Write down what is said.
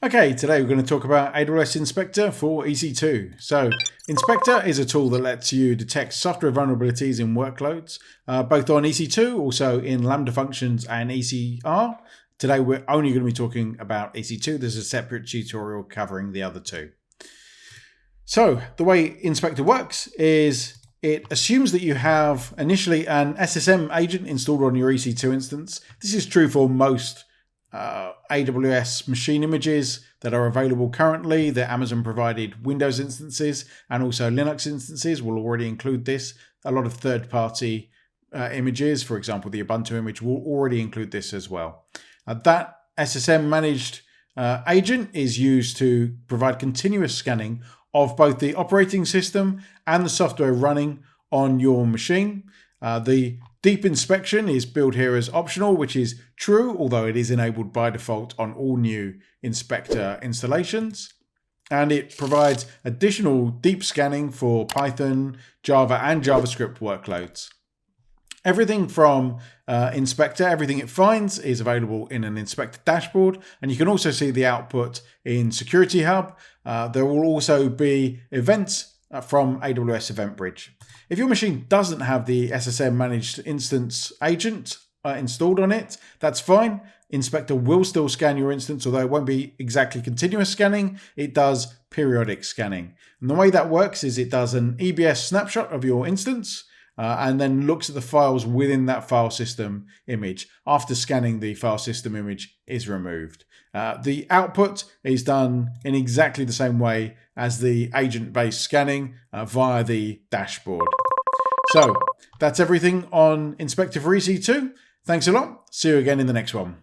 Okay, today we're going to talk about AWS Inspector for EC2. So Inspector is a tool that lets you detect software vulnerabilities in workloads, both on EC2, also in Lambda functions and ECR. Today we're only going to be talking about EC2. There's a separate tutorial covering the other two. So the way Inspector works is it assumes that you have initially an SSM agent installed on your EC2 instance. This is true for most AWS machine images that are available currently. The Amazon provided Windows instances and also Linux instances will already include this. A lot of third-party images, for example, the Ubuntu image, will already include this as well. That SSM managed agent is used to provide continuous scanning of both the operating system and the software running on your machine. The deep inspection is built here as optional, which is true, although it is enabled by default on all new Inspector installations. And it provides additional deep scanning for Python, Java, and JavaScript workloads. Everything from Inspector, everything it finds is available in an Inspector dashboard, and you can also see the output in Security Hub. There will also be events from AWS Event Bridge. If your machine doesn't have the SSM managed instance agent installed on it, that's fine. Inspector will still scan your instance, although it won't be exactly continuous scanning. It does periodic scanning. And the way that works is it does an EBS snapshot of your instance and then looks at the files within that file system image after scanning the file system image is removed. The output is done in exactly the same way as the agent-based scanning via the dashboard. So that's everything on Inspector for EC2. Thanks a lot. See you again in the next one.